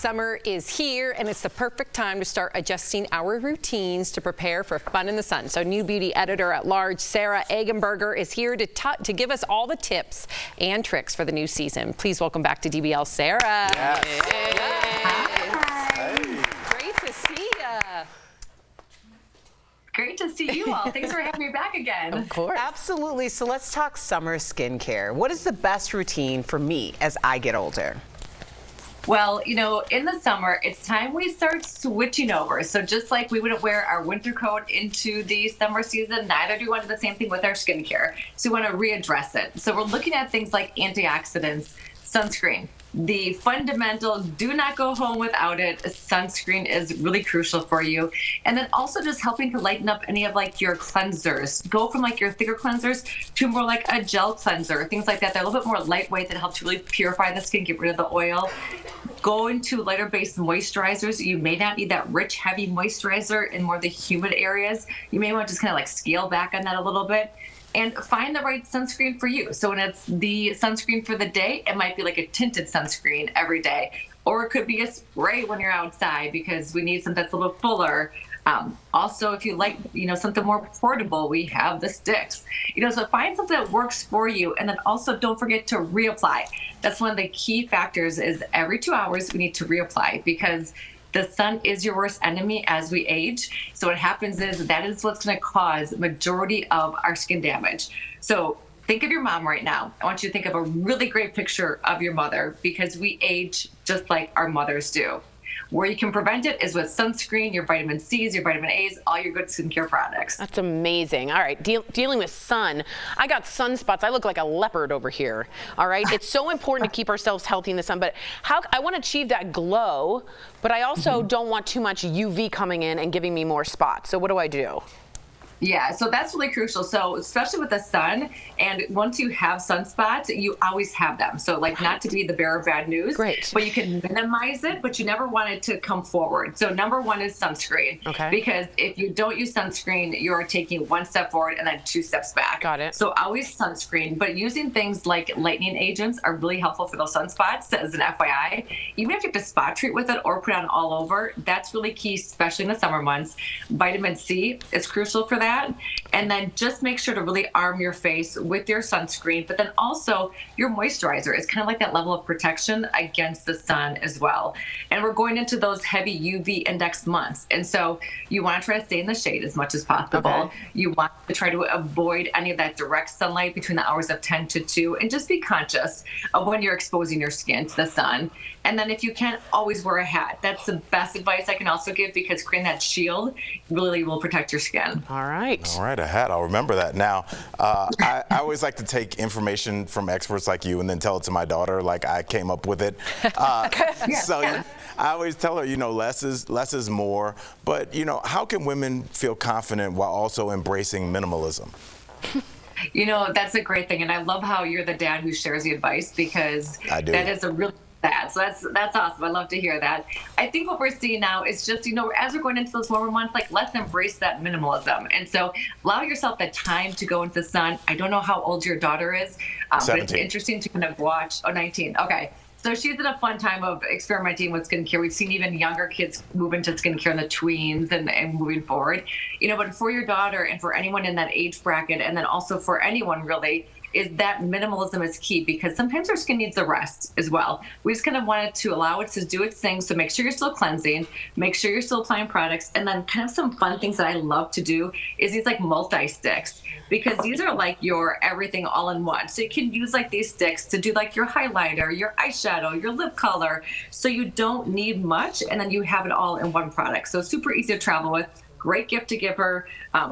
Summer is here, and it's the perfect time to start adjusting our routines to prepare for fun in the sun. So NewBeauty editor-at-large Sarah Eggenberger is here to give us all the tips and tricks for the new season. Please welcome back to DBL, Sarah. Yes. Hey. Great to see you. Great to see you all. Thanks for having me back again. Of course. Absolutely. So let's talk summer skincare. What is the best routine for me as I get older? Well, you know, in the summer, it's time we start switching over. So just like we wouldn't wear our winter coat into the summer season, neither do we want to do the same thing with our skincare. So we want to readdress it. So we're looking at things like antioxidants, sunscreen. The fundamental, do not go home without it. Sunscreen is really crucial for you. And then also just helping to lighten up any of like your cleansers. Go from like your thicker cleansers to more like a gel cleanser, things like that. They're a little bit more lightweight that helps really purify the skin, get rid of the oil. Go into lighter based moisturizers. You may not need that rich, heavy moisturizer in more of the humid areas. You may want to just kind of like scale back on that a little bit. And find the right sunscreen for you. So when it's the sunscreen for the day, it might be like a tinted sunscreen every day. Or it could be a spray when you're outside because we need something that's a little fuller. Also, if you like, you know, something more portable, we have the sticks. You know, so find something that works for you. And then also don't forget to reapply. That's one of the key factors is every 2 hours we need to reapply because the sun is your worst enemy as we age. So what happens is that is what's going to cause majority of our skin damage. So think of your mom right now. I want you to think of a really great picture of your mother because we age just like our mothers do. Where you can prevent it is with sunscreen, your vitamin C's, your vitamin A's, all your good skincare products. That's amazing. All right, dealing with sun. I got sunspots. I look like a leopard over here. All right, it's so important to keep ourselves healthy in the sun, but I want to achieve that glow, but I also don't want too much UV coming in and giving me more spots. So what do I do? Yeah, so that's really crucial. So especially with the sun, and once you have sunspots, you always have them. So like not to be the bearer of bad news, Great. But you can minimize it, but you never want it to come forward. So number one is sunscreen. Okay. Because if you don't use sunscreen, you're taking one step forward and then 2 steps back. Got it. So always sunscreen, but using things like lightening agents are really helpful for those sunspots as an FYI. Even if you have to spot treat with it or put it on all over, that's really key, especially in the summer months. Vitamin C is crucial for that. And then just make sure to really arm your face with your sunscreen, but then also your moisturizer is kind of like that level of protection against the sun as well. And we're going into those heavy UV index months. And so you want to try to stay in the shade as much as possible. Okay. You want to try to avoid any of that direct sunlight between the hours of 10 to 2 and just be conscious of when you're exposing your skin to the sun. And then if you can, always wear a hat. That's the best advice I can also give because creating that shield really will protect your skin. All right. All right, a hat. I'll remember that. Now, I always like to take information from experts like you and then tell it to my daughter like I came up with it. I always tell her, you know, less is more. But, you know, how can women feel confident while also embracing minimalism? You know, that's a great thing. And I love how you're the dad who shares the advice because that is a really So that's awesome. I love to hear that. I think what we're seeing now is just, you know, as we're going into those warmer months, like let's embrace that minimalism. And so allow yourself the time to go into the sun. I don't know how old your daughter is, but it's interesting to kind of watch. Oh, 19. Okay. So she's in a fun time of experimenting with skincare. We've seen even younger kids move into skincare in the tweens and moving forward. You know, but for your daughter and for anyone in that age bracket, and then also for anyone really, is that minimalism is key because sometimes our skin needs a rest as well. We just kind of wanted to allow it to do its thing. So make sure you're still cleansing, make sure you're still applying products. And then kind of some fun things that I love to do is these like multi-sticks because these are like your everything all in one. So you can use like these sticks to do like your highlighter, your eyeshadow, your lip color. So you don't need much and then you have it all in one product. So super easy to travel with. Great gift to give her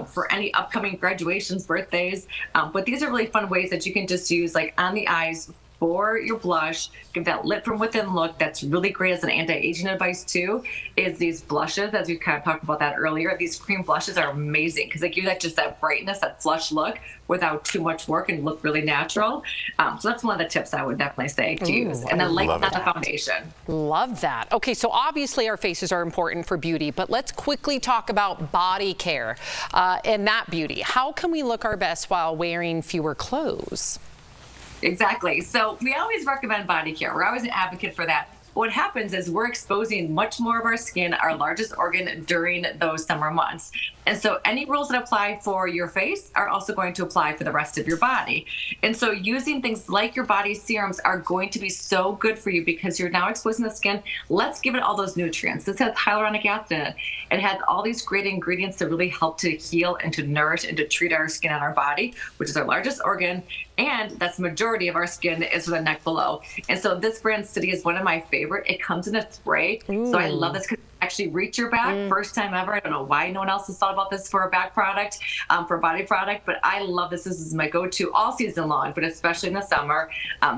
for any upcoming graduations, birthdays. But these are really fun ways that you can just use like on the eyes for your blush, give that lit from within look. That's really great as an anti-aging advice too, is these blushes, as we kind of talked about that earlier. These cream blushes are amazing because they give you that just that brightness, that flush look without too much work and look really natural. So that's one of the tips I would definitely say to use. And then lighten up the foundation. Love that. Okay, so obviously our faces are important for beauty, but let's quickly talk about body care and that beauty. How can we look our best while wearing fewer clothes? Exactly. So we always recommend body care. We're always an advocate for that. what happens is we're exposing much more of our skin, our largest organ, during those summer months. And so any rules that apply for your face are also going to apply for the rest of your body. And so using things like your body serums are going to be so good for you because you're now exposing the skin. Let's give it all those nutrients. This has hyaluronic acid in it. It has all these great ingredients to really help to heal and to nourish and to treat our skin on our body, which is our largest organ. And that's the majority of our skin is the neck below. And so this brand City is one of my favorite. It comes in a spray. So I love this because actually reach your back. First time ever. I don't know why no one else has thought about this for a back product, for a body product, but I love this. This is my go-to all season long, but especially in the summer.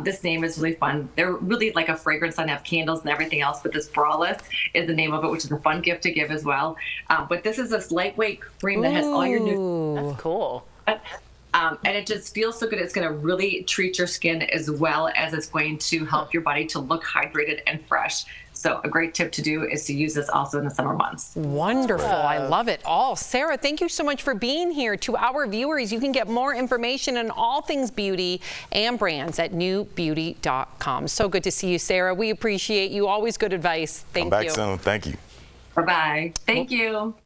This name is really fun. They're really like a fragrance. I have candles and everything else, but this Braless is the name of it, which is a fun gift to give as well. But this is this lightweight cream that has all your new. That's cool. And it just feels so good. It's going to really treat your skin as well as it's going to help your body to look hydrated and fresh. So a great tip to do is to use this also in the summer months. Wonderful. I love it all. Sarah, thank you so much for being here. To our viewers, you can get more information on all things beauty and brands at NewBeauty.com. So good to see you, Sarah. We appreciate you. Always good advice. Thank you. Come back soon. Thank you. Bye-bye. Thank you.